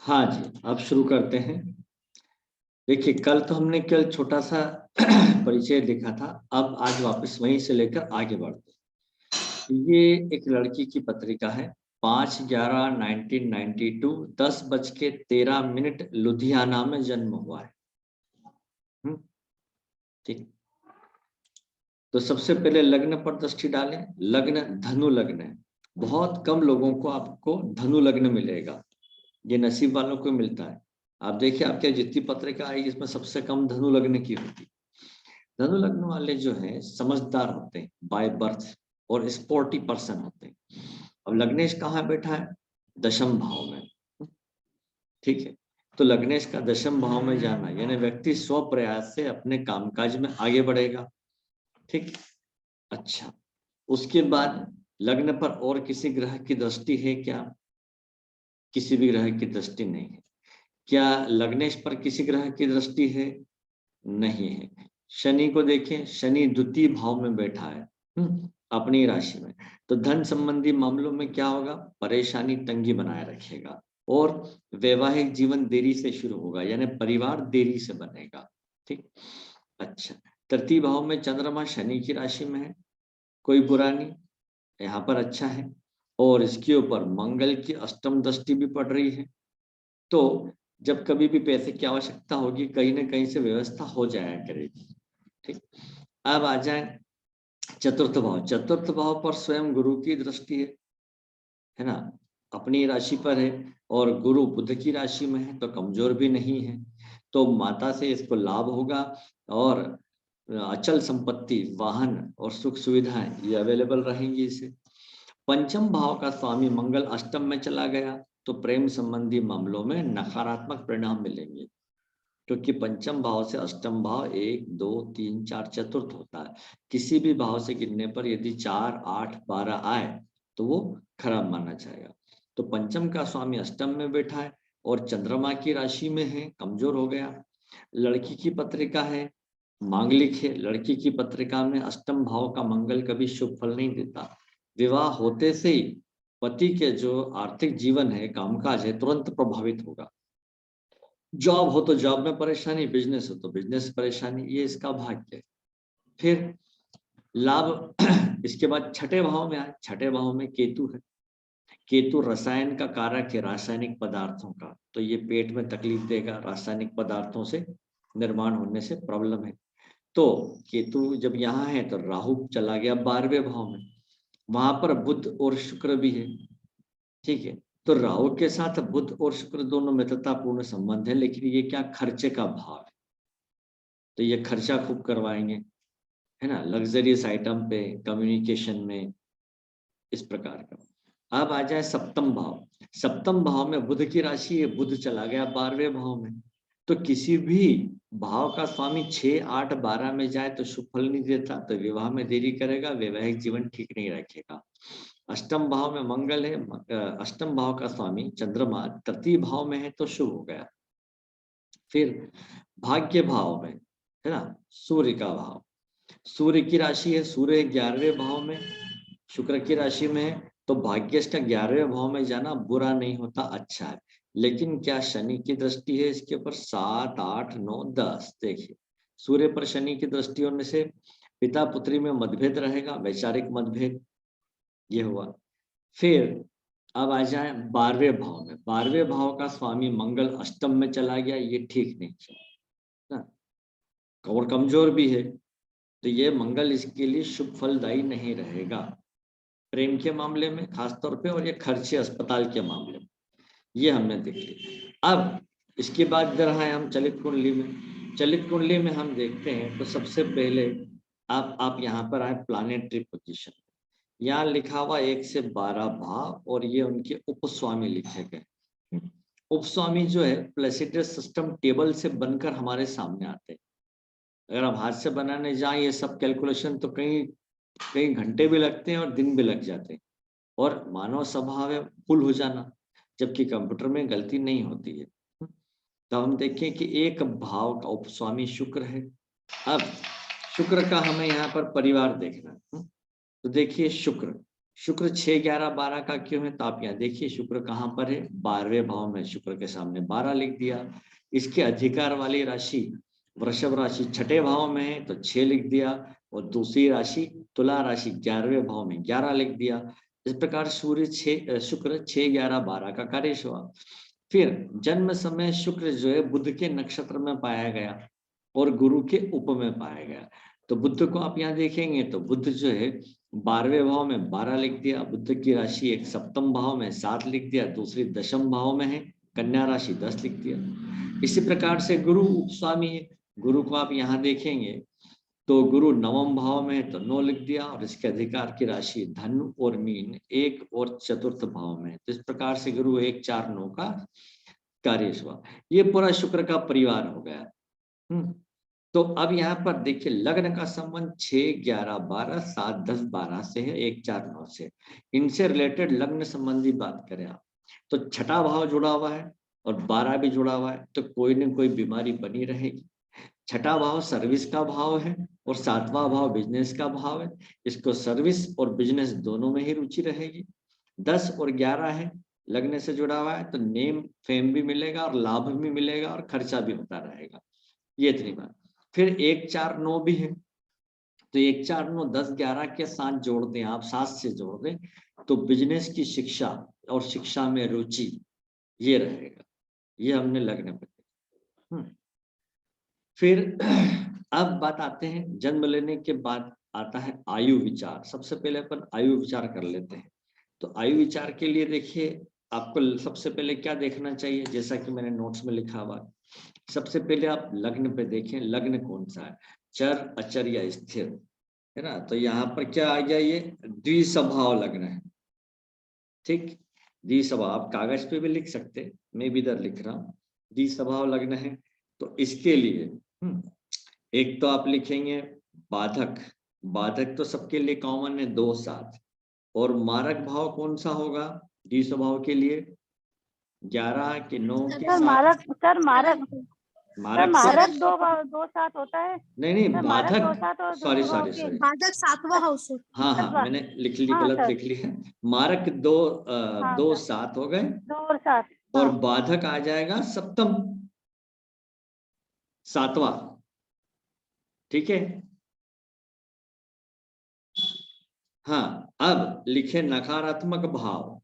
हाँ जी, अब शुरू करते हैं। देखिए, कल तो हमने केवल छोटा सा परिचय लिखा था, अब आज वापस वहीं से लेकर आगे बढ़ते हैं। ये एक लड़की की पत्रिका है, 5/11/1992, 10:13 लुधियाना में जन्म हुआ है। ठीक। तो सबसे पहले लग्न पर दृष्टि डालें। लग्न धनु लग्न है। बहुत कम लोगों को आपको धनु लग्न मिलेगा, ये नसीब वालों को मिलता है। आप देखिए, आपके जितनी पत्रिका आई इसमें सबसे कम धनु लग्न की होती। धनु लग्न वाले जो हैं समझदार होते हैं बाय बर्थ और स्पोर्टी पर्सन होते हैं। अब लग्नेश कहाँ बैठा है? दशम भाव में। ठीक है, तो लग्नेश का दशम भाव में जाना यानी व्यक्ति स्व प्रयास से अपने कामकाज में आगे बढ़ेगा। ठीक। अच्छा, उसके बाद लग्न पर और किसी ग्रह की दृष्टि है क्या? किसी भी ग्रह की दृष्टि नहीं है। क्या लग्नेश पर किसी ग्रह की दृष्टि है? नहीं है। शनि को देखें, शनि द्वितीय भाव में बैठा है अपनी राशि में। तो धन संबंधी मामलों में क्या होगा? परेशानी, तंगी बनाए रखेगा और वैवाहिक जीवन देरी से शुरू होगा यानी परिवार देरी से बनेगा। ठीक। अच्छा, तृतीय भाव में चंद्रमा शनि की राशि में है, कोई बुरा नहीं, यहाँ पर अच्छा है। और इसके ऊपर मंगल की अष्टम दृष्टि भी पड़ रही है। तो जब कभी भी पैसे की आवश्यकता होगी कहीं ना कहीं से व्यवस्था हो जाया करेगी। ठीक। अब आ जाए चतुर्थ भाव। चतुर्थ भाव पर स्वयं गुरु की दृष्टि है ना, अपनी राशि पर है और गुरु बुध की राशि में है, तो कमजोर भी नहीं है। तो माता से इसको लाभ होगा और अचल संपत्ति, वाहन और सुख सुविधाएं ये अवेलेबल रहेंगी इसे। पंचम भाव का स्वामी मंगल अष्टम में चला गया तो प्रेम संबंधी मामलों में नकारात्मक परिणाम मिलेंगे, क्योंकि पंचम भाव से अष्टम भाव 1 2 3 4 चतुर्थ होता है। किसी भी भाव से गिनने पर यदि 4 8 12 आए तो वो खराब माना जाएगा। तो पंचम का स्वामी अष्टम में बैठा है और चंद्रमा की राशि में है, कमजोर हो गया। लड़की की पत्रिका है, मांगलिक है। लड़की की पत्रिका में अष्टम भाव का मंगल कभी शुभ फल नहीं देता। विवाह होते से ही पति के जो आर्थिक जीवन है, कामकाज है, तुरंत प्रभावित होगा। जॉब हो तो जॉब में परेशानी, बिजनेस हो तो बिजनेस परेशानी, ये इसका भाग्य है। फिर लाभ इसके बाद छठे भाव में आए। छठे भाव में केतु है। केतु रसायन का कारक है, रासायनिक पदार्थों का, तो ये पेट में तकलीफ देगा। रासायनिक पदार्थों से निर्माण होने से प्रॉब्लम है। तो केतु जब यहाँ है तो राहु चला गया 12वें भाव में, वहां पर बुध और शुक्र भी है। ठीक है, तो राहु के साथ बुध और शुक्र दोनों मित्रतापूर्ण संबंध है, लेकिन ये क्या खर्चे का भाव है, तो ये खर्चा खूब करवाएंगे, है ना, लग्जरियस आइटम पे, कम्युनिकेशन में, इस प्रकार का। अब आ जाए सप्तम भाव। सप्तम भाव में बुध की राशि है, बुध चला गया 12वें भाव में। तो किसी भी भाव का स्वामी 6 8 12 में जाए तो शुभ फल नहीं देता, तो विवाह में देरी करेगा, वैवाहिक जीवन ठीक नहीं रखेगा। अष्टम भाव में मंगल है, अष्टम भाव का स्वामी चंद्रमा तृतीय भाव में है तो शुभ हो गया। फिर भाग्य भाव में है ना, सूर्य का भाव। सूर्य की राशि है, सूर्य 11वें भाव में, शुक्र की राशि में है, तो भाग्यश का 11वें भाव में जाना बुरा नहीं होता, अच्छा है। लेकिन क्या शनि की दृष्टि है इसके ऊपर? 7 8 9 10। देखिए, सूर्य पर शनि की दृष्टि होने से पिता पुत्री में मतभेद रहेगा, वैचारिक मतभेद, ये हुआ। फिर अब आ जाए 12वें भाव में। 12वें भाव का स्वामी मंगल अष्टम में चला गया, ये ठीक नहीं चला ना, और कमजोर भी है, तो ये मंगल इसके लिए शुभ फलदायी नहीं रहेगा प्रेम के मामले में खासतौर पे, और ये खर्चे अस्पताल के मामले में, ये हमने देख लिया। अब इसके बाद इधर आए हम चलित कुंडली में। चलित कुंडली में हम देखते हैं तो सबसे पहले आप यहाँ पर आए प्लानेटरी पोजीशन। यहाँ लिखा हुआ 1 से 12 भाव और ये उनके उपस्वामी लिखे गए। उपस्वामी जो है प्लेसिडर सिस्टम टेबल से बनकर हमारे सामने आते हैं। अगर हम हाथ से बनाने जाएं ये सब कैलकुलेशन तो कई कई घंटे भी लगते हैं और दिन भी लग जाते हैं, और मानव स्वभाव है भूल हो जाना, जबकि कंप्यूटर में गलती नहीं होती है। तो हम देखें कि एक भाव का उपस्वामी शुक्र है। अब शुक्र का हमें यहाँ पर परिवार देखना है। तो देखिए शुक्र शुक्र 6, 11, 12 का क्यों है, तो आप यहाँ देखिए शुक्र कहाँ पर है, 12वें भाव में। शुक्र के सामने 12 लिख दिया। इसके अधिकार वाली राशि वृषभ राशि 6ठे भाव में है तो 6 लिख दिया, और दूसरी राशि तुला राशि 11वें भाव में 11 लिख दिया। इस प्रकार शुक्र 6, 11, 12 का कार्य हुआ। फिर जन्म समय शुक्र जो है बुध के नक्षत्र में पाया गया और गुरु के उप में पाया गया। तो बुध को आप यहाँ देखेंगे तो बुध जो है 12वें भाव में 12 लिख दिया, बुध की राशि एक सप्तम भाव में 7 लिख दिया, दूसरी दशम भाव में है, कन्या राशि 10 लिख दिया। इसी प्रकार से गुरु उपस्वामी है, गुरु को आप यहाँ देखेंगे तो गुरु नवम भाव में है तो 9 लिख दिया, और इसके अधिकार की राशि धनु और मीन 1 और चतुर्थ भाव में। तो इस प्रकार से गुरु 1, 4, 9 का कार्य हुआ। ये पूरा शुक्र का परिवार हो गया। तो अब यहाँ पर देखिए लग्न का संबंध 6, 11, 12, 7, 10, 12 से है, 1, 4, 9 से। इनसे रिलेटेड लग्न संबंधी बात करें आप तो 6ठा भाव जुड़ा हुआ है और 12 भी जुड़ा हुआ है, तो कोई न कोई बीमारी बनी रहेगी। 6ठा भाव सर्विस का भाव है और 7वां भाव बिजनेस का भाव है। इसको सर्विस और बिजनेस दोनों में ही रुचि रहेगी। 10 और 11 है, लग्न से जुड़ा हुआ है तो नेम फेम भी मिलेगा और लाभ भी मिलेगा और खर्चा भी होता रहेगा। ये इतनी बात। फिर 1, 4, 9 भी है, तो 1, 4, 9, 10, 11 के साथ जोड़ दें आप, 7 से जोड़ दें तो बिजनेस की शिक्षा और शिक्षा में रुचि ये रहेगा। ये हमने लग्न पे। फिर अब बात आते हैं जन्म लेने के बाद आता है आयु विचार। सबसे पहले अपन आयु विचार कर लेते हैं। तो आयु विचार के लिए देखिए आपको सबसे पहले क्या देखना चाहिए, जैसा कि मैंने नोट्स में लिखा हुआ है। सबसे पहले आप लग्न पे देखें, लग्न कौन सा है, चर, अचर या स्थिर, है ना। तो यहाँ पर क्या आ गया, ये द्विस्वभाव लग्न है। ठीक, द्विस्वभाव आप कागज पे भी लिख सकते, मैं भी इधर लिख रहा हूँ, द्विस्वभाव लग्न है। तो इसके लिए एक तो आप लिखेंगे बाधक। बाधक तो सबके लिए कॉमन है 2, 7। और मारक भाव कौन सा होगा द्विस्वभाव के लिए, 11 के 9 के 7। मारक 2 7 होता है। नहीं बाधक, 2 7 और सॉरी बाधक 7वां हाउस। हाँ मैंने लिख ली, गलत लिख ली है। मारक 2 7 हो गए 2 और 7 और बाधक आ जाएगा सप्तम, 7वां। ठीक है। हाँ, अब लिखे नकारात्मक भाव।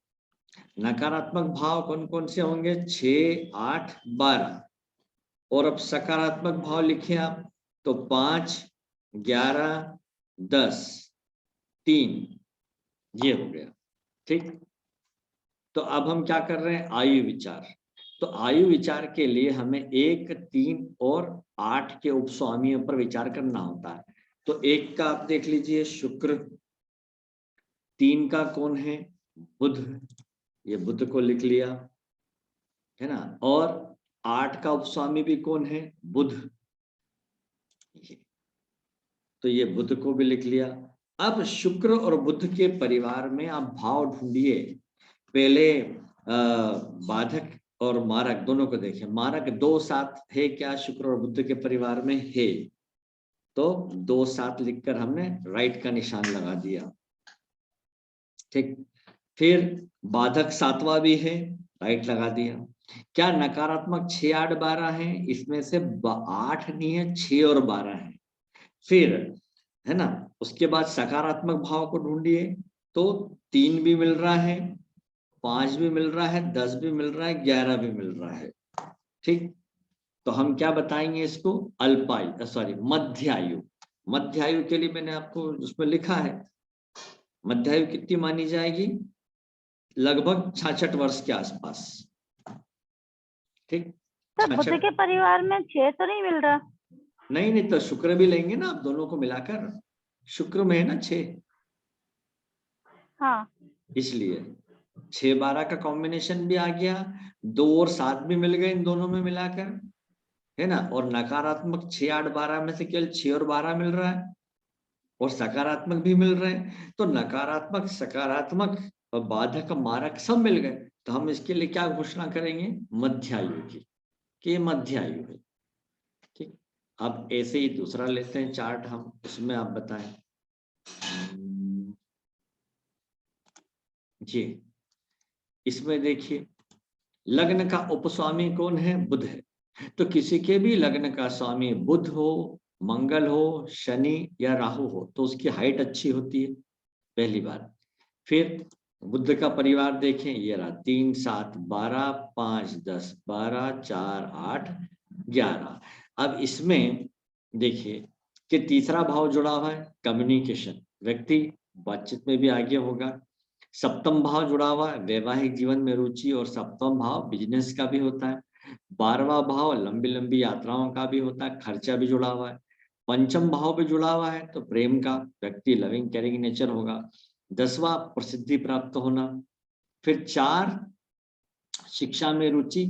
नकारात्मक भाव कौन कौन से होंगे, 6, 8, 12। और अब सकारात्मक भाव लिखे आप तो 5, 11, 10, 3, ये हो गया। ठीक, तो अब हम क्या कर रहे हैं, आयु विचार। तो आयु विचार के लिए हमें 1, 3 और 8 के उपस्वामियों पर विचार करना होता है। तो 1 का आप देख लीजिए शुक्र, 3 का कौन है, बुध, ये बुध को लिख लिया, है ना। और 8 का उपस्वामी भी कौन है, बुध, तो ये बुध को भी लिख लिया। अब शुक्र और बुध के परिवार में आप भाव ढूंढिए। पहले बाधक और मारक दोनों को देखें। मारक 2, 7 है क्या शुक्र और बुध के परिवार में, है, तो 2, 7 लिखकर हमने राइट का निशान लगा दिया। ठीक, फिर बाधक 7वां भी है, राइट लगा दिया। क्या नकारात्मक 6, 8, 12 है, इसमें से 8 नहीं है, 6 और 12 है। फिर है ना, उसके बाद सकारात्मक भाव को ढूंढिए तो 3 भी मिल रहा है, 5 भी मिल रहा है, 10 भी मिल रहा है, 11 भी मिल रहा है। ठीक, तो हम क्या बताएंगे इसको, अल्पायु, सॉरी मध्यायु। मध्यायु के लिए मैंने आपको उसमें लिखा है, मध्यायु कितनी मानी जाएगी, लगभग 66 वर्ष के आसपास। ठीक, तो बुध के परिवार में 6 तो नहीं मिल रहा। नहीं तो शुक्र भी लेंगे ना आप, दोनों को मिलाकर शुक्र में है ना 6। हाँ, इसलिए 6, 12 का कॉम्बिनेशन भी आ गया, 2 और 7 भी मिल गए इन दोनों में मिलाकर, है ना। और नकारात्मक 6, 8, 12 में से केवल 6 और 12 मिल रहा है और सकारात्मक भी मिल रहे हैं। तो नकारात्मक, सकारात्मक और बाधक, मारक सब मिल गए। तो हम इसके लिए क्या घोषणा करेंगे, मध्यायु की, कि मध्यायु है। ठीक, अब ऐसे ही दूसरा लेते हैं चार्ट हम, उसमें आप बताएं। जी, इसमें देखिए लग्न का उपस्वामी कौन है? बुध है। तो किसी के भी लग्न का स्वामी बुध हो, मंगल हो, शनि या राहु हो तो उसकी हाइट अच्छी होती है, पहली बात। फिर बुध का परिवार देखें, ये रहा 3, 7, 12, 5, 10, 12, 4, 8, 11। अब इसमें देखिए कि तीसरा भाव जुड़ा हुआ है कम्युनिकेशन, व्यक्ति बातचीत में भी आगे होगा। सप्तम भाव जुड़ा हुआ है वैवाहिक जीवन में रुचि, और सप्तम भाव बिजनेस का भी होता है। 12वां भाव लंबी लंबी यात्राओं का भी होता है, खर्चा भी जुड़ा हुआ है। पंचम भाव भी जुड़ा हुआ है तो प्रेम का, व्यक्ति लविंग केयरिंग नेचर होगा। 10वां प्रसिद्धि प्राप्त होना। फिर 4 शिक्षा में रुचि,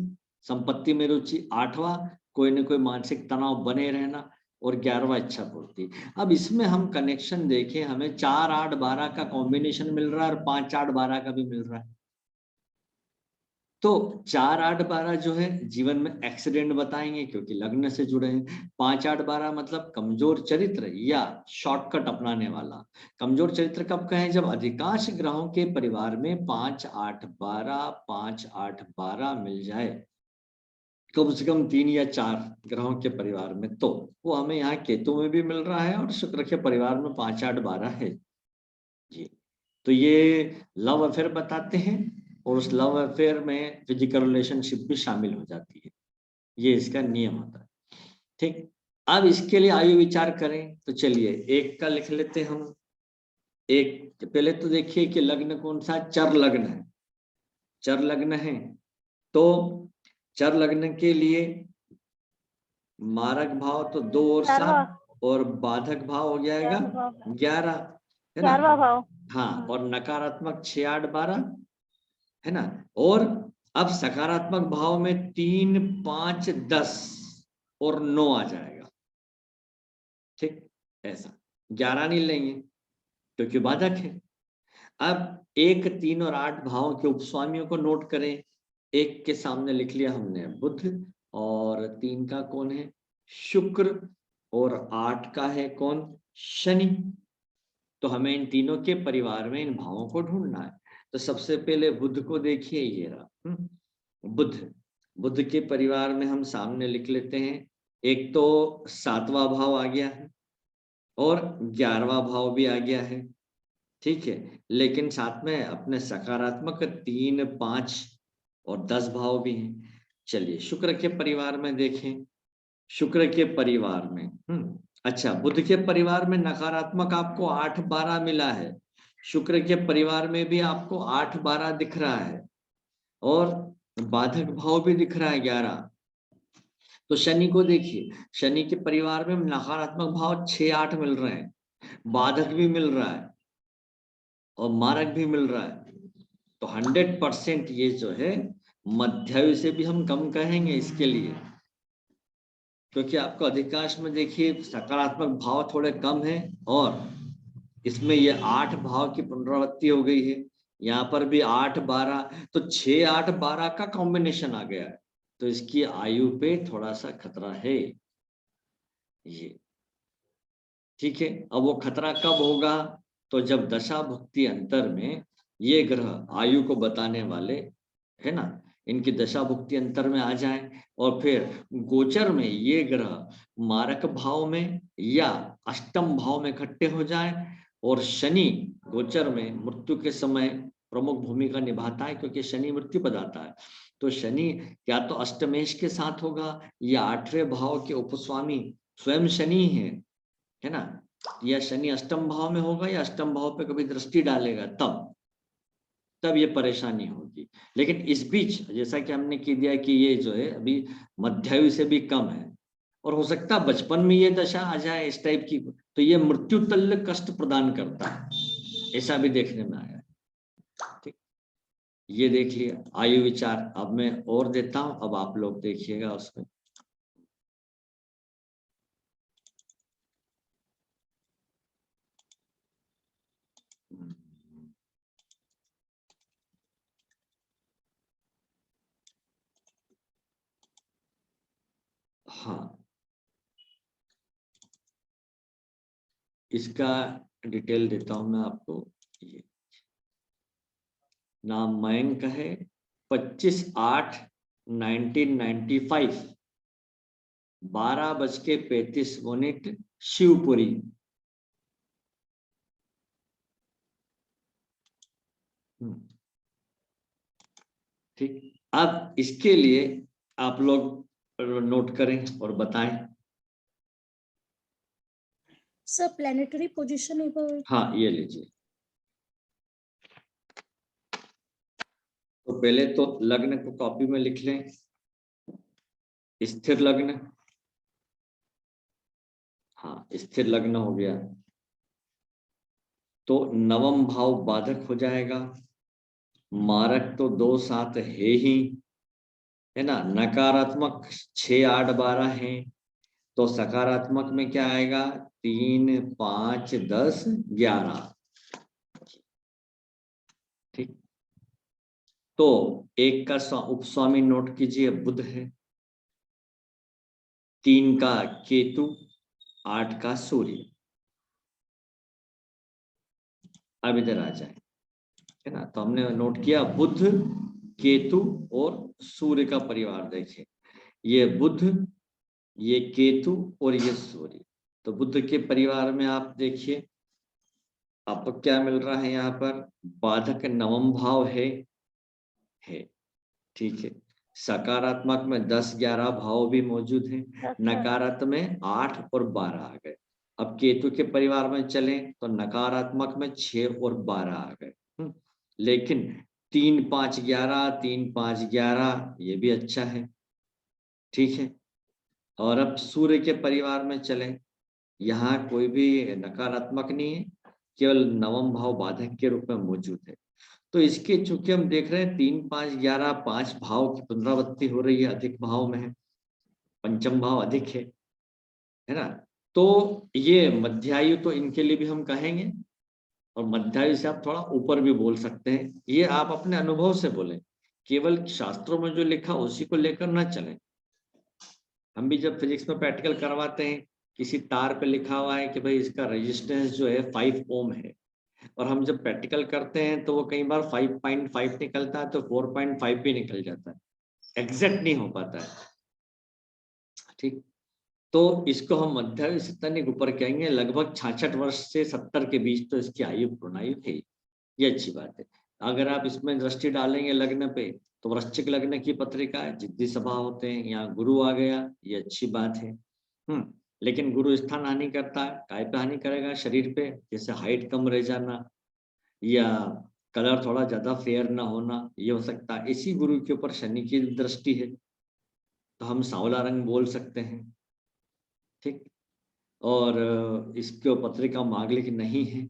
संपत्ति में रुचि। 8वां कोई ना कोई मानसिक तनाव बने रहना। और 11वां इच्छा पूर्ति। अब इसमें हम कनेक्शन देखें, हमें 4, 8, 12 का कॉम्बिनेशन मिल रहा है और 5, 8, 12 का भी मिल रहा है। तो 4, 8, 12 जो है जीवन में एक्सीडेंट बताएंगे क्योंकि लग्न से जुड़े हैं। 5, 8, 12 मतलब कमजोर चरित्र या शॉर्टकट अपनाने वाला। कमजोर चरित्र कब कहें? जब अधिकांश ग्रहों के परिवार में 5, 8, 12, 5, 8, 12 मिल जाए, कम से कम 3 या 4 ग्रहों के परिवार में, तो वो हमें यहाँ केतु में भी मिल रहा है और शुक्र के परिवार में 5, 8, 12 है। जी, तो ये लव अफेयर बताते हैं और उस लव अफेयर में फिजिकल रिलेशनशिप भी शामिल हो जाती है। ये इसका नियम होता है। ठीक, अब इसके लिए आयु विचार करें तो चलिए एक का लिख लेते हैं हम। एक पहले तो देखिए कि लग्न कौन सा? चर लग्न है। चर लग्न है तो चर लग्न के लिए मारक भाव तो 2 और 7 और बाधक भाव हो जाएगा 11, है ना? 11वां भाव। हाँ, और नकारात्मक 6, 8, 12, है ना? और अब सकारात्मक भाव में 3, 5, 10 और 9 आ जाएगा। ठीक, ऐसा 11 नहीं लेंगे क्योंकि बाधक है। अब 1, 3 और 8 भावों के उपस्वामियों को नोट करें। 1 के सामने लिख लिया हमने बुध, और 3 का कौन है? शुक्र, और 8 का है कौन? शनि। तो हमें इन तीनों के परिवार में इन भावों को ढूंढना है। तो सबसे पहले बुध को देखिए, ये रहा बुध। बुध के परिवार में हम सामने लिख लेते हैं। एक तो 7वां भाव आ गया है और 11वां भाव भी आ गया है। ठीक है, लेकिन साथ में अपने सकारात्मक 3, 5 और 10 भाव भी हैं। चलिए शुक्र के परिवार में देखें। शुक्र के परिवार में अच्छा, बुध के परिवार में नकारात्मक आपको 8, 12 मिला है। शुक्र के परिवार में भी आपको 8, 12 दिख रहा है और बाधक भाव भी दिख रहा है 11। तो शनि को देखिए, शनि के परिवार में नकारात्मक भाव 6, 8 मिल रहे हैं, बाधक भी मिल रहा है और मारक भी मिल रहा है। तो 100% ये जो है मध्यायु से भी हम कम कहेंगे इसके लिए, क्योंकि आपको अधिकांश में देखिए सकारात्मक भाव थोड़े कम है और इसमें ये 8 भाव की पुनरावृत्ति हो गई है। यहाँ पर भी 8, 12, तो 6, 8, 12 का कॉम्बिनेशन आ गया है। तो इसकी आयु पे थोड़ा सा खतरा है ये। ठीक है, अब वो खतरा कब होगा? तो जब दशा भुक्ति अंतर में ये ग्रह आयु को बताने वाले, है ना, इनकी दशा भुक्ति अंतर में आ जाए और फिर गोचर में ये ग्रह मारक भाव में या अष्टम भाव में इकट्ठे हो जाए, और शनि गोचर में मृत्यु के समय प्रमुख भूमिका निभाता है क्योंकि शनि मृत्यु बताता है। तो शनि या तो अष्टमेश के साथ होगा या 8वें भाव के उपस्वामी स्वयं शनि है ना, या शनि अष्टम भाव में होगा या अष्टम भाव पे कभी दृष्टि डालेगा, तब ये परेशानी होगी। लेकिन इस बीच जैसा कि हमने कह दिया कि ये जो है अभी मध्यायु से भी कम है और हो सकता है बचपन में ये दशा आ जाए इस टाइप की, तो ये मृत्यु तल्य कष्ट प्रदान करता है, ऐसा भी देखने में आया है। ठीक, ये देख लिया आयु विचार। अब मैं और देता हूं, अब आप लोग देखिएगा उसमें। हाँ, इसका डिटेल देता हूं मैं आपको। ये नाम मयंक है, 25/8/1995, 12:35 शिवपुरी। ठीक, अब इसके लिए आप लोग नोट करें और बताएं। सर प्लैनेटरी पोजीशन हाँ, ये लीजिए। तो पहले तो लग्न को कॉपी में लिख लें। स्थिर लग्न, हाँ स्थिर लग्न हो गया, तो नवम भाव बाधक हो जाएगा। मारक तो 2 7 है ही, है ना। नकारात्मक 6 8 12 है, तो सकारात्मक में क्या आएगा? 3 5 10 11। ठीक, तो 1 का उपस्वामी नोट कीजिए, बुध है। 3 का केतु, 8 का सूर्य। अब इधर आ जाए, है ना। तो हमने नोट किया बुध, केतु और सूर्य का परिवार। देखिए, ये बुध, ये केतु और ये सूर्य। तो बुध के परिवार में आप देखिए, आपको क्या मिल रहा है यहाँ पर? बाधक नवम भाव है। ठीक है, सकारात्मक में 10 11 भाव भी मौजूद हैं, नकारात्मक में 8 और 12 आ गए। अब केतु के परिवार में चलें तो नकारात्मक में 6 और 12 आ गए। लेकिन 3 5 11, 3 5 11 ये भी अच्छा है। ठीक है, और अब सूर्य के परिवार में चलें, यहाँ कोई भी नकारात्मक नहीं है, केवल नवम भाव बाधक के रूप में मौजूद है। तो इसके चूंकि हम देख रहे हैं 3 5 11 5 भाव की पुनरावृत्ति हो रही है, अधिक भाव में है, पंचम भाव अधिक है ना। तो ये मध्यायु तो इनके लिए भी हम कहेंगे, और मध्यायु से आप थोड़ा ऊपर भी बोल सकते हैं। ये आप अपने अनुभव से बोलें, केवल शास्त्रों में जो लिखा उसी को लेकर ना चलें। हम भी जब फिजिक्स में प्रैक्टिकल करवाते हैं, किसी तार पे लिखा हुआ है कि भाई इसका रेजिस्टेंस जो है 5 ओम है, और हम जब प्रैक्टिकल करते हैं तो वो कई बार 5.5 निकलता है, तो 4.5 भी निकल जाता है, एग्जैक्ट नहीं हो पाता है। ठीक, तो इसको हम मध्यायु से तनिक ऊपर कहेंगे, लगभग 66 वर्ष से 70 के बीच तो इसकी आयु पूर्णायु है। ये अच्छी बात है। अगर आप इसमें दृष्टि डालेंगे लग्न पे, तो वृश्चिक लग्न की पत्रिका है, जिद्दी स्वभाव होते हैं, यहाँ गुरु आ गया, ये अच्छी बात है। लेकिन गुरु स्थान हानि करता है, काय पे हानि करेगा? शरीर पे, जैसे हाइट कम रह जाना, या कलर थोड़ा ज्यादा फेयर ना होना, ये हो सकता है। इसी गुरु के ऊपर शनि की दृष्टि है, तो हम सांवला रंग बोल सकते हैं। ठीक, और इसके पत्रिका मांगलिक नहीं है।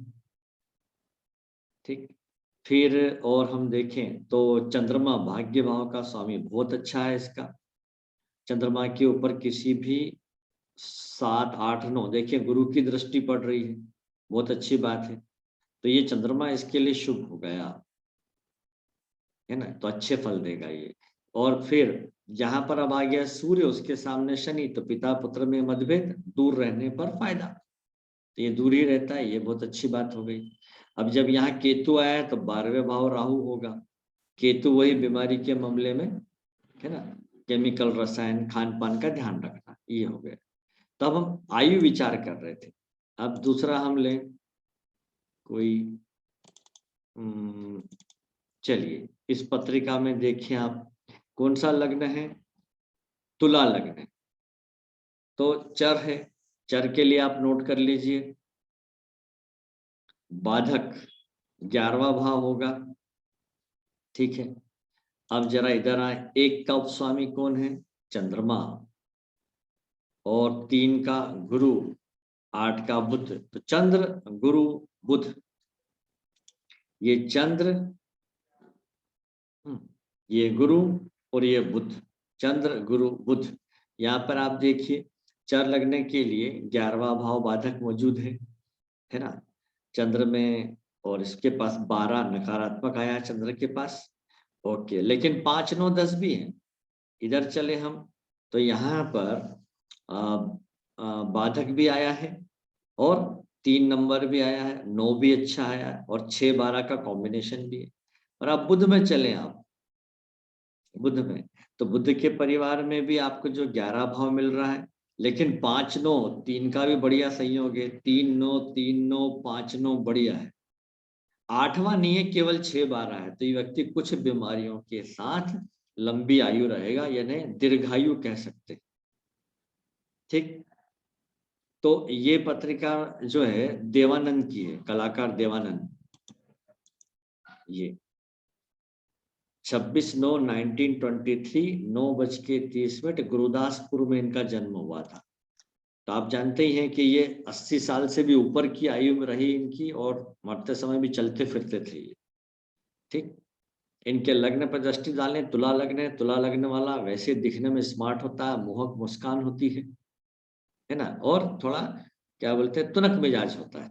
ठीक, फिर और हम देखें तो चंद्रमा भाग्य भाव का स्वामी बहुत अच्छा है इसका। चंद्रमा के ऊपर किसी भी 7 8 9, देखिए गुरु की दृष्टि पड़ रही है, बहुत अच्छी बात है। तो ये चंद्रमा इसके लिए शुभ हो गया, है ना, तो अच्छे फल देगा ये। और फिर जहां पर अब आ गया सूर्य, उसके सामने शनि, तो पिता पुत्र में मतभेद, दूर रहने पर फायदा, तो ये दूर ही रहता है, ये बहुत अच्छी बात हो गई। अब जब यहाँ केतु आया है तो 12वें भाव राहु होगा। केतु वही बीमारी के मामले में, है ना, केमिकल रसायन खान पान का ध्यान रखना, ये हो गया। तब हम आयु विचार कर रहे थे। अब दूसरा हम लें कोई, चलिए इस पत्रिका में देखिए आप, कौन सा लग्न है? तुला लग्न है, तो चर है। चर के लिए आप नोट कर लीजिए, बाधक 11वां भाव होगा। ठीक है, अब जरा इधर आए, 1 का उपस्वामी कौन है? चंद्रमा, और 3 का गुरु, 8 का बुध। तो चंद्र गुरु बुध, ये चंद्र, ये गुरु और ये बुध, चंद्र गुरु बुध। यहाँ पर आप देखिए चर लगने के लिए 11वां भाव बाधक मौजूद है ना, चंद्र में, और इसके पास 12 नकारात्मक आया है चंद्र के पास। ओके, लेकिन 5 9 10 भी है। इधर चले हम, तो यहाँ पर बाधक भी आया है, और 3 नंबर भी आया है, 9 भी अच्छा आया है, और 6 12 का कॉम्बिनेशन भी है। और अब बुध में चले आप, बुध में, तो बुध के परिवार में भी आपको जो 11 भाव मिल रहा है, लेकिन 5-9 3 का भी बढ़िया संयोग है, 3-9 3-9 5-9 बढ़िया है। 8वां नहीं है, केवल 6-12 है, तो ये व्यक्ति कुछ बीमारियों के साथ लंबी आयु रहेगा, यानी दीर्घायु कह सकते हैं। ठीक, तो ये पत्रिका जो है देवानंद की है, कलाकार देवानंद। ये 26/9/1923 9:30 गुरुदासपुर में इनका जन्म हुआ था। तो आप जानते ही हैं कि ये 80 साल से भी ऊपर की आयु में रही इनकी, और मरते समय भी चलते फिरते थे ये। ठीक, इनके लग्न पर दृष्टि डालें, तुला लग्न है, तुला लग्न वाला वैसे दिखने में स्मार्ट होता है, मोहक मुस्कान होती है ना, और थोड़ा क्या बोलते हैं, तुनक मिजाज होता है।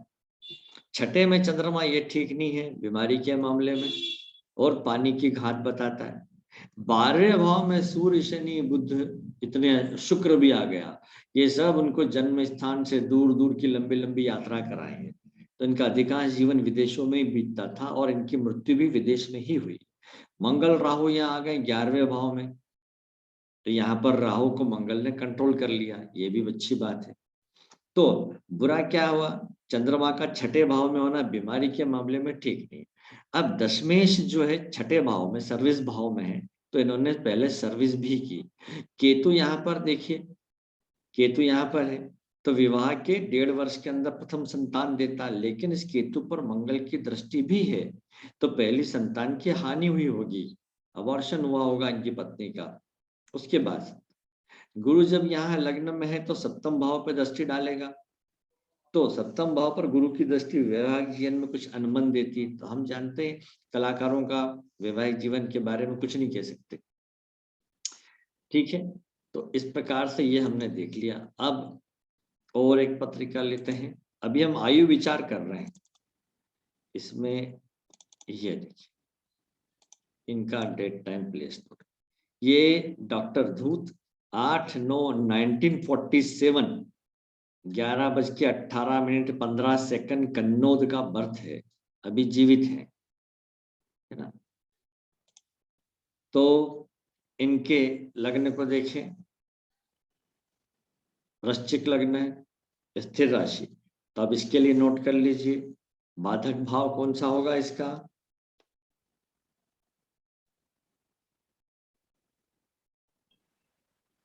छठे में चंद्रमा, ये ठीक नहीं है बीमारी के मामले में, और पानी की घात बताता है। 12वें भाव में सूर्य शनि बुध, इतने शुक्र भी आ गया, ये सब उनको जन्म स्थान से दूर दूर की लंबी लंबी यात्रा कराएंगे। तो इनका अधिकांश जीवन विदेशों में ही बीतता था, और इनकी मृत्यु भी विदेश में ही हुई। मंगल राहु यहाँ आ गए 11वें भाव में, तो यहाँ पर राहु को मंगल ने कंट्रोल कर लिया, ये भी अच्छी बात है। तो बुरा क्या हुआ, चंद्रमा का छठे भाव में होना बीमारी के मामले में ठीक नहीं। अब दशमेश जो है छठे भाव में, सर्विस भाव में है, तो इन्होंने पहले सर्विस भी की। केतु यहाँ पर देखिए, केतु यहाँ पर है, तो विवाह के 1.5 वर्ष के अंदर प्रथम संतान देता है, लेकिन इस केतु पर मंगल की दृष्टि भी है, तो पहली संतान की हानि हुई होगी, अबॉर्शन हुआ होगा इनकी पत्नी का। उसके बाद गुरु जब यहाँ लग्न में है तो सप्तम भाव पर दृष्टि डालेगा, तो सप्तम भाव पर गुरु की दृष्टि वैवाहिक जीवन में कुछ अनबन देती, तो हम जानते हैं कलाकारों का वैवाहिक जीवन के बारे में कुछ नहीं कह सकते। ठीक है, तो इस प्रकार से ये हमने देख लिया। अब और एक पत्रिका लेते हैं, अभी हम आयु विचार कर रहे हैं, इसमें ये देखिए इनका डेट टाइम प्लेस, ये डॉक्टर धूत 8/9/1947 11:18 कन्नौज का बर्थ है, अभी जीवित है ना। तो इनके लग्न को देखें, वृश्चिक लग्न है, स्थिर राशि, तो अब इसके लिए नोट कर लीजिए बाधक भाव कौन सा होगा इसका,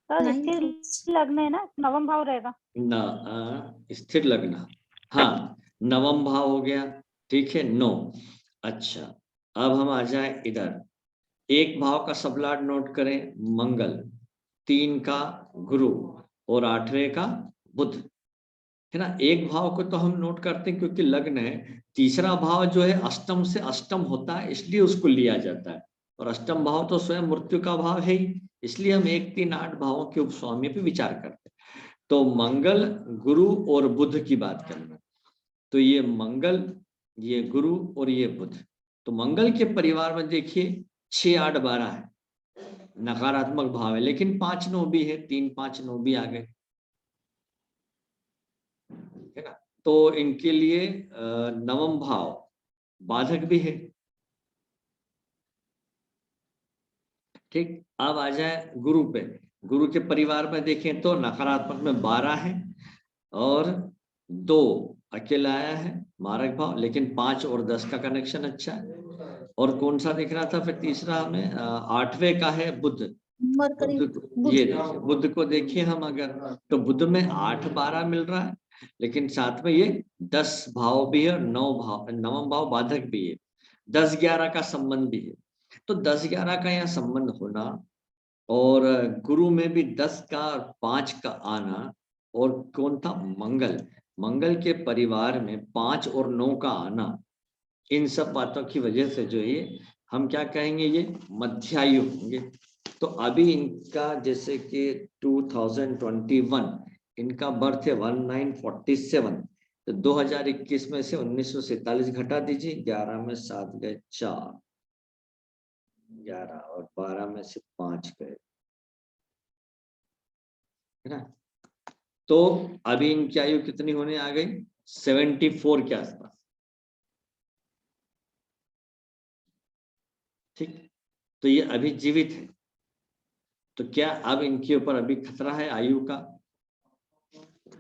स्थिर लग्न है ना, नवम भाव रहेगा स्थिर लग्न, हाँ नवम भाव हो गया, ठीक है 9। अच्छा, अब हम आ जाए इधर, एक भाव का सबलाट नोट करें, मंगल, 3 का गुरु और 8वें का बुध, है ना। एक भाव को तो हम नोट करते हैं क्योंकि लग्न है, तीसरा भाव जो है अष्टम से अष्टम होता है, इसलिए उसको लिया जाता है, और अष्टम भाव तो स्वयं मृत्यु का भाव है ही, इसलिए हम 1 3 8 भावों के उपस्वामी पे विचार करते हैं। तो मंगल, गुरु और बुध की बात करना, तो ये मंगल, ये गुरु और ये बुध, तो मंगल के परिवार में देखिए 6 8 12 है, नकारात्मक भाव है, लेकिन 5-9 भी है, 3-5-9 भी आ गए, है ना। तो इनके लिए नवम भाव बाधक भी है। ठीक, अब आ जाए गुरु पे, गुरु के परिवार में देखें तो नकारात्मक में 12 है, और 2 अकेला आया है मारक भाव, लेकिन 5 और 10 का कनेक्शन अच्छा है। और कौन सा दिख रहा था फिर तीसरा हमें, 8वें का है बुध, मरकरी, ये देखिए बुध को देखिए हम अगर, तो बुध में 8-12 मिल रहा है, लेकिन साथ में ये 10 भाव भी है और 9 भाव, नवम भाव बाधक भी है, 10-11 का संबंध भी है। तो 10-11 का यहाँ संबंध होना, और गुरु में भी 10 का और 5 का आना, और कौन था मंगल, मंगल के परिवार में 5 और 9 का आना, इन सब बातों की वजह से जो ये हम क्या कहेंगे, ये मध्यायु होंगे। तो अभी इनका जैसे कि 2021 इनका बर्थ है 1947, तो 2021 में से 1947 घटा दीजिए, 11 में 7 गए 4, 11 और 12 में से 5 गए, है ना। तो अभी इनकी आयु कितनी होने आ गई, 74 के आसपास। ठीक, तो ये अभी जीवित है, तो क्या अब इनके ऊपर अभी खतरा है आयु का?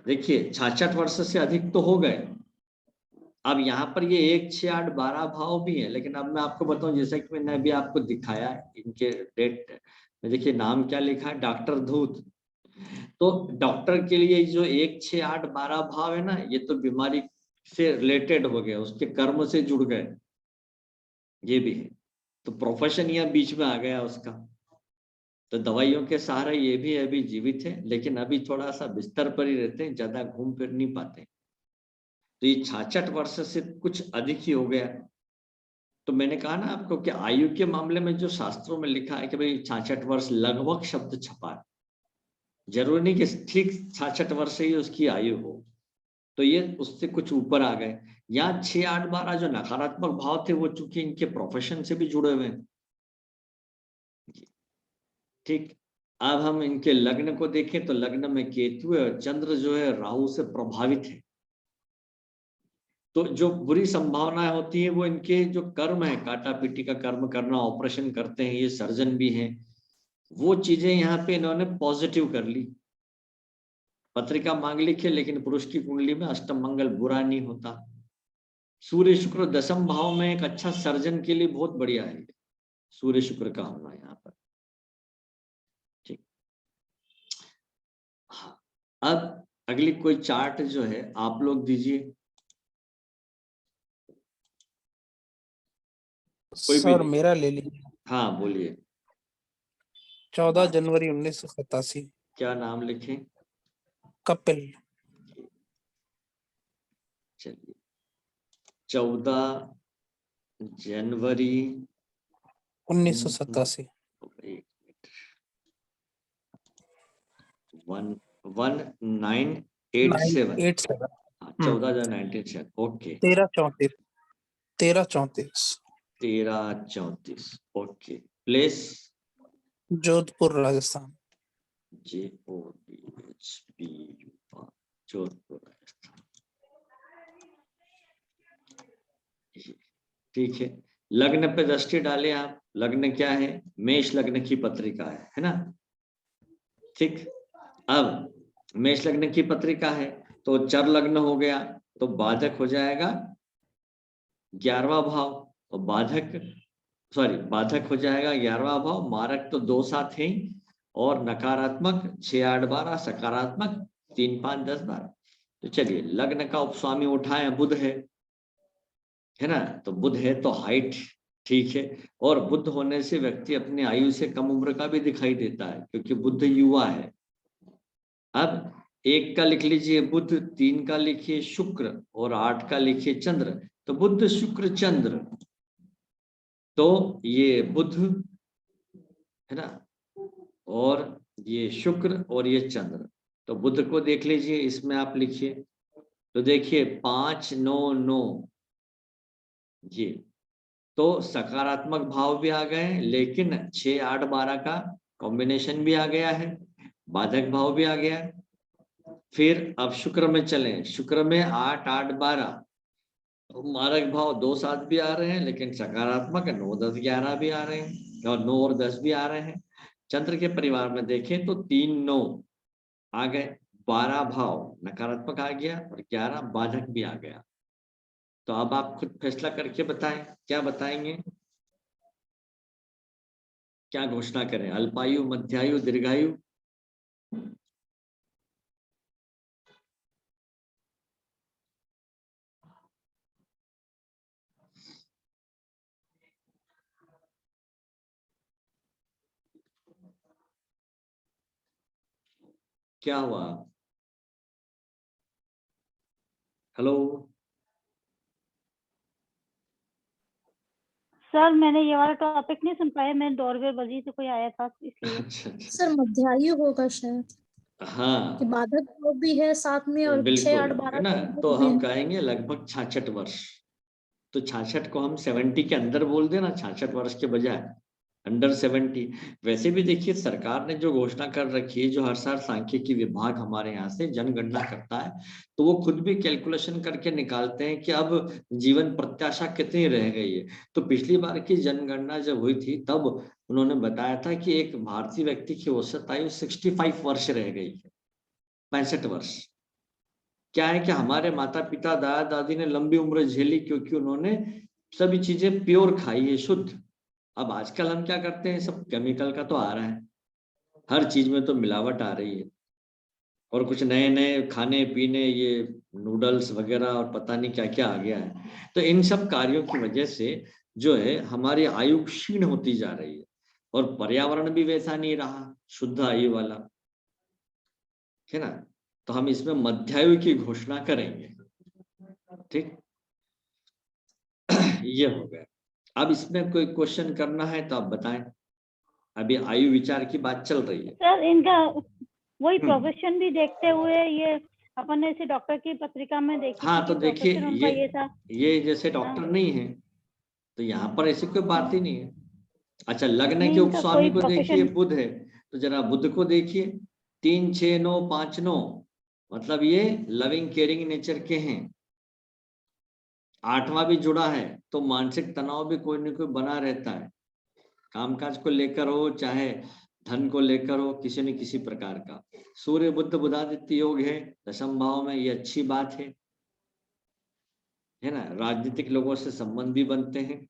देखिए 66 वर्ष से अधिक तो हो गए। अब यहाँ पर ये 1, 6, 8, 12 भाव भी है, लेकिन अब मैं आपको बताऊं, जैसा कि मैंने अभी आपको दिखाया है इनके डेट में, देखिए नाम क्या लिखा है, डॉक्टर धूत। तो डॉक्टर के लिए जो 1, 6, 8, 12 भाव है ना, ये तो बीमारी से रिलेटेड हो गया, उसके कर्म से जुड़ गए, ये भी है। तो प्रोफेशन यहाँ बीच में आ गया उसका। तो दवाइयों के सहारे ये भी अभी जीवित है, लेकिन अभी थोड़ा सा बिस्तर पर ही रहते हैं, ज्यादा घूम फिर नहीं पाते। तो ये 66 वर्ष से कुछ अधिक ही हो गया। तो मैंने कहा ना आपको कि आयु के मामले में जो शास्त्रों में लिखा है कि भाई 66 वर्ष लगभग शब्द छपा है, जरूरी नहीं कि ठीक 66 वर्ष ही उसकी आयु हो। तो ये उससे कुछ ऊपर आ गए। यहाँ 6, 8, 12 जो नकारात्मक भाव थे वो चूंकि इनके प्रोफेशन से भी जुड़े हुए हैं। ठीक, अब हम इनके लग्न को देखें तो लग्न में केतु है और चंद्र जो है राहु से प्रभावित है। तो जो बुरी संभावनाएं होती है वो इनके जो कर्म है, काटा पीटी का कर्म करना, ऑपरेशन करते हैं, ये सर्जन भी हैं, वो चीजें यहाँ पे इन्होंने पॉजिटिव कर ली। पत्रिका मांगलिक है, लेकिन पुरुष की कुंडली में अष्टम मंगल बुरा नहीं होता। सूर्य शुक्र दशम भाव में एक अच्छा सर्जन के लिए बहुत बढ़िया है सूर्य शुक्र का होना यहाँ पर। ठीक, हाँ, अब अगली कोई चार्ट जो है आप लोग दीजिए, कोई सर भी। मेरा ले लीजिए। हाँ बोलिए। 14 जनवरी 1987। क्या नाम लिखें? कपिल। चलिए 14 जनवरी 1987। 1987। 87। 14/1987। Okay 1334। 1334। 1334। Okay, place Jodhpur Rajasthan. JODHPU, Jodhpur Rajasthan. ठीक है, लग्न पे दृष्टि डालें आप। लग्न क्या है? मेष लग्न की पत्रिका है ना? ठीक, अब मेष लग्न की पत्रिका है तो चर लग्न हो गया, तो बाधक हो जाएगा 11वां भाव, और बाधक हो जाएगा 11वां भाव। मारक तो 2, 7 है ही, और नकारात्मक 6, 8, 12, सकारात्मक 3, 5, 10, 12। तो चलिए लग्न का उपस्वामी उठाए बुध है ना? तो बुध है तो हाइट ठीक है, और बुध होने से व्यक्ति अपनी आयु से कम उम्र का भी दिखाई देता है, क्योंकि बुध युवा है। अब 1 का लिख लीजिए बुध, 3 का लिखिए शुक्र, और 8 का लिखिए चंद्र। तो बुध शुक्र चंद्र, तो ये बुध है ना, और ये शुक्र और ये चंद्र। तो बुध को देख लीजिए, इसमें आप लिखिए, तो देखिए 5, 9, 9 ये तो सकारात्मक भाव भी आ गए, लेकिन 6, 8, 12 का कॉम्बिनेशन भी आ गया है, बाधक भाव भी आ गया है। फिर अब शुक्र में चलें, शुक्र में 8, 8, 12 मारक भाव 2, 7 भी आ रहे हैं, लेकिन सकारात्मक 9, 10, 11 भी आ रहे हैं, और 9 और 10 भी आ रहे हैं। चंद्र के परिवार में देखें तो 3, 9 आ गए, 12 भाव नकारात्मक आ गया, और 11 बाधक भी आ गया। तो अब आप खुद फैसला करके बताएं, क्या बताएंगे, क्या घोषणा करें? अल्पायु, मध्यायु, दीर्घायु? क्या हुआ? हेलो सर मैंने ये वाला टॉपिक नहीं सुन पाया, मैं डोरबेल बजी तो कोई आया था इसलिए। अच्छा अच्छा, सर मध्यायु होगा शायद, कि हाँ बाधक भाव भी है साथ में, और 6, 8, बिल्कुल है 12 ना। तो तो बुध है। हम कहेंगे लगभग 66 वर्ष। तो 66 को हम 70 के अंदर बोल देना, 66 वर्ष के बजाय, अंडर 70। वैसे भी देखिए सरकार ने जो घोषणा कर रखी है, जो हर साल सांख्यिकी विभाग हमारे यहाँ से जनगणना करता है, तो वो खुद भी कैलकुलेशन करके निकालते हैं कि अब जीवन प्रत्याशा कितनी रह गई है। तो पिछली बार की जनगणना जब हुई थी तब उन्होंने बताया था कि एक भारतीय व्यक्ति की औसत आयु 65 वर्ष रह गई है, 65 वर्ष। क्या है कि हमारे माता पिता दादा दादी ने लंबी उम्र झेली क्योंकि उन्होंने सभी चीजें प्योर खाई है, शुद्ध। अब आजकल हम क्या करते हैं, सब केमिकल का तो आ रहा है, हर चीज में तो मिलावट आ रही है, और कुछ नए नए खाने पीने, ये नूडल्स वगैरह और पता नहीं क्या क्या आ गया है। तो इन सब कार्यों की वजह से जो है हमारी आयु क्षीण होती जा रही है, और पर्यावरण भी वैसा नहीं रहा शुद्ध आयु वाला, है ना। तो हम इसमें मध्यायु की घोषणा करेंगे, ठीक। ये हो गया। अब इसमें कोई क्वेश्चन करना है तो आप बताएं, अभी आयु विचार की बात चल रही है। सर इनका वही प्रोफेशन भी देखते हुए ये अपन ने इसे डॉक्टर की पत्रिका में देखी हाँ थी तो कि देखिए प्रोफेशन उनका ये था। ये जैसे डॉक्टर नहीं है तो यहाँ पर ऐसी कोई बात ही नहीं है। अच्छा, लग्न नहीं, के इनका उपस्वामी कोई को देखिए, प्रोफेशन। बुध है, तो जरा बुध को देखिए, 3 6 9 5 9, मतलब ये लविंग केयरिंग नेचर के हैं। 8वां भी जुड़ा है तो मानसिक तनाव भी कोई न कोई बना रहता है, कामकाज को लेकर हो चाहे धन को लेकर हो, किसी न किसी प्रकार का। सूर्य बुध बुधादित्य योग है 10वें भाव में, ये अच्छी बात है ना। राजनीतिक लोगों से संबंध भी बनते हैं।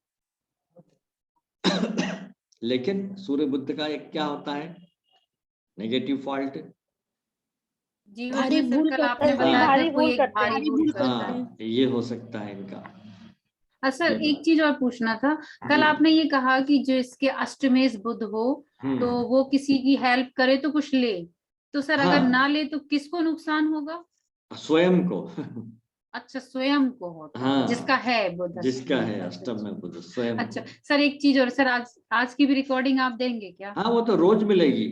लेकिन सूर्य बुध का एक क्या होता है नेगेटिव फॉल्ट, जीवन भारी में सर भूल कल करते आपने हैं, बताया था भारी कोई भूल एक करते हैं। भारी भूल करता है। हैं। हाँ ये हो सकता है इनका। सर एक चीज और पूछना था, कल जी। आपने ये कहा कि जिसके अष्टमेश बुध हो तो वो किसी की हेल्प करे तो कुछ ले, तो सर हाँ। अगर ना ले तो किसको नुकसान होगा? स्वयं को। अच्छा, स्वयं को होता है हाँ, जिसका है बुध जिसका अष्टमेश। है अष्टम में बुध स्वयं अच्छा को। सर एक चीज और, सर आज की भी रिकॉर्डिंग आप देंगे क्या? हाँ वो तो रोज मिलेगी,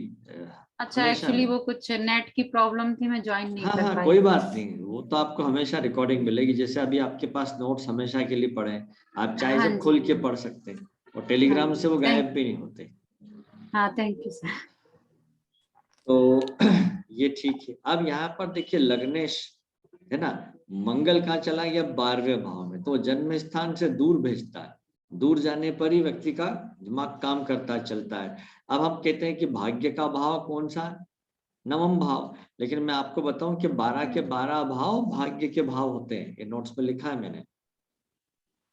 अच्छा, हमेशा एक्चुअली में। वो कुछ नेट की प्रॉब्लम थी, मैं ज्वाइन नहीं हाँ कर हाँ पाई। कोई बात नहीं, वो तो आपको हमेशा रिकॉर्डिंग मिलेगी। जैसे अभी आपके पास नोट्स हमेशा के लिए पड़े हैं, आप चाहे हाँ जब जी, खोल के पढ़ सकते हैं, और टेलीग्राम हाँ से वो जी, गायब भी नहीं होते। हाँ थैंक यू सर। तो ये ठीक है। अब यहाँ पर देखिए लग्नेश है ना, मंगल कहाँ चला गया 12वें भाव में, तो जन्म स्थान से दूर भेजता है। दूर जाने पर ही व्यक्ति का दिमाग काम करता चलता है। अब हम कहते हैं कि भाग्य का भाव कौन सा, 9वां भाव। लेकिन मैं आपको बताऊं कि 12 के 12 भाव भाग्य के भाव होते हैं, ये नोट्स में लिखा है मैंने।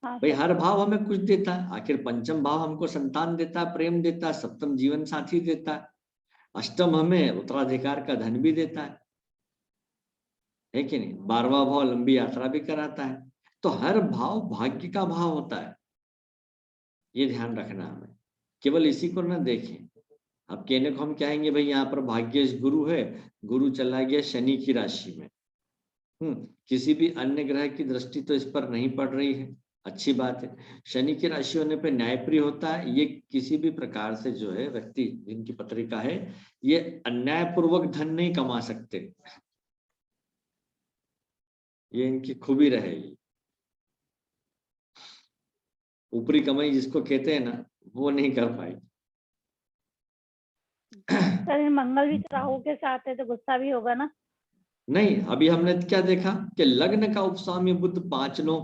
हाँ भाई सर। हर भाव हमें कुछ देता है, आखिर पंचम भाव हमको संतान देता है, प्रेम देता है, सप्तम जीवन साथी देता है, अष्टम हमें उत्तराधिकार का धन भी देता है कि नहीं, 12वां भाव लंबी यात्रा भी कराता है। तो हर भाव भाग्य का भाव होता है, ये ध्यान रखना हमें। केवल इसी को ना देखें। अब कहने को हम कहेंगे भाई यहाँ पर भाग्य गुरु है, गुरु चला गया शनि की राशि में, किसी भी अन्य ग्रह की दृष्टि तो इस पर नहीं पड़ रही है, अच्छी बात है। शनि की राशि होने पर न्यायप्रिय होता है, ये किसी भी प्रकार से जो है व्यक्ति जिनकी पत्रिका है ये अन्यायपूर्वक धन नहीं कमा सकते, ये इनकी खूबी रहेगी। ऊपरी कमाई जिसको कहते हैं ना, वो नहीं कर पाएगी। सर मंगल भी राहु के साथ है तो गुस्सा भी होगा ना? नहीं, अभी हमने क्या देखा कि लग्न का उपस्वामी बुध 5 9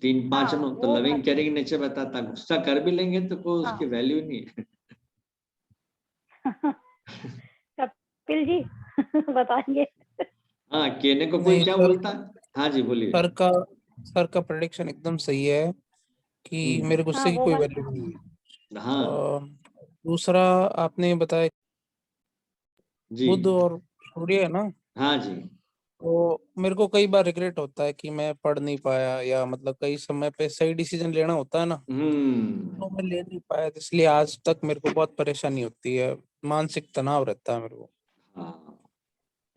3 5 9, तो वो लविंग बात केयरिंग नेचर बताता, गुस्सा कर भी लेंगे तो कोई उसकी वैल्यू नहीं है। कपिल जी बताएंगे। हाँ, कहने को कोई नहीं क्या सर, बोलता है। हाँ जी बोलिए। सर का प्रेडिक्शन एकदम सही है कि मेरे हाँ गुस्से की वो कोई बात। वैल्यू नहीं है। हाँ दूसरा आपने बताया जी। बुध और सूर्य है ना, हाँ जी। तो मेरे को कई बार रिग्रेट होता है कि मैं पढ़ नहीं पाया, या मतलब कई समय पे सही डिसीजन लेना होता है ना तो मैं ले नहीं पाया, तो इसलिए आज तक मेरे को बहुत परेशानी होती है, मानसिक तनाव रहता है मेरे को, हाँ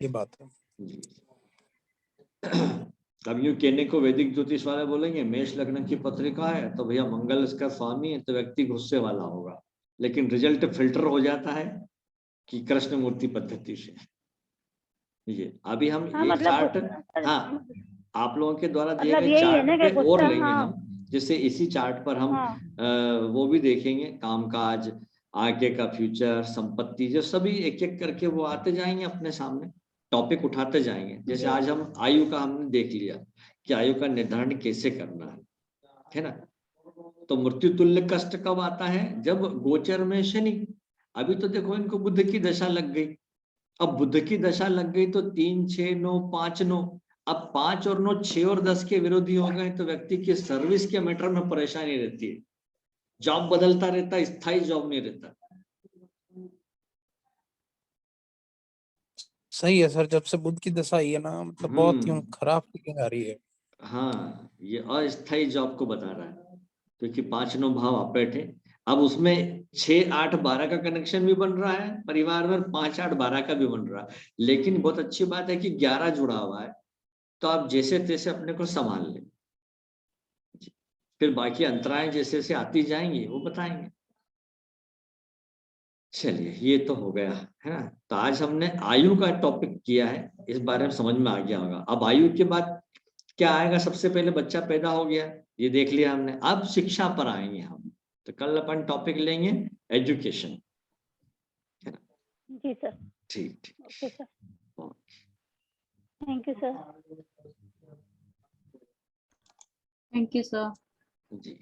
ये बात है। जी। अब यूं कहने को वैदिक ज्योतिष वाले बोलेंगे मेष लग्न की पत्रिका है तो भैया मंगल इसका स्वामी है तो व्यक्ति गुस्से वाला होगा, लेकिन रिजल्ट फिल्टर हो जाता है कि कृष्ण मूर्ति पद्धति से। ये अभी हम हाँ ये मतलब चार्ट, हाँ आप लोगों के द्वारा दिए मतलब गए यही है चार्ट ना पे कि और गुस्सा। लेंगे हाँ हम जैसे इसी चार्ट पर हम हाँ। वो भी देखेंगे, कामकाज, आगे का फ्यूचर, संपत्ति, जो सभी एक एक करके वो आते जाएंगे अपने सामने, टॉपिक उठाते जाएंगे। जैसे आज हम आयु का हमने देख लिया कि आयु का निर्धारण कैसे करना है ना। तो मृत्यु तुल्य कष्ट कब आता है? जब गोचर में शनि। अभी तो देखो इनको बुध की दशा लग गई। अब बुध की दशा लग गई तो 3, 6, 9, 5, 9, अब 5 और 9, 6 और 10 के विरोधी हो गए तो व्यक्ति की सर्विस के मैटर में परेशानी रहती है, जॉब बदलता रहता, स्थायी जॉब नहीं रहता। सही है सर, जब से बुध की दशा आई है ना, मतलब बहुत ही खराब फीलिंग आ रही है। हाँ, ये अस्थायी जॉब को बता रहा है, क्योंकि 5, 9 भाव आप बैठे। अब उसमें 6, 8, 12 का कनेक्शन भी बन रहा है परिवार में, 5, 8, 12 का भी बन रहा है। लेकिन बहुत अच्छी बात है कि 11 जुड़ा हुआ है, तो आप जैसे तैसे अपने को संभाल लें। फिर बाकी अंतराएं जैसे जैसे आती जाएंगी वो बताएंगे। चलिए, ये तो हो गया है ना। तो आज हमने आयु का टॉपिक किया है, इस बारे में समझ में आ गया होगा। अब आयु के बाद क्या आएगा? सबसे पहले बच्चा पैदा हो गया, ये देख लिया हमने। अब शिक्षा पर आएंगे हम, तो कल अपन टॉपिक लेंगे एजुकेशन, है ना। जी सर। ठीक ठीक। Okay sir, thank you sir. Thank you sir. Ji.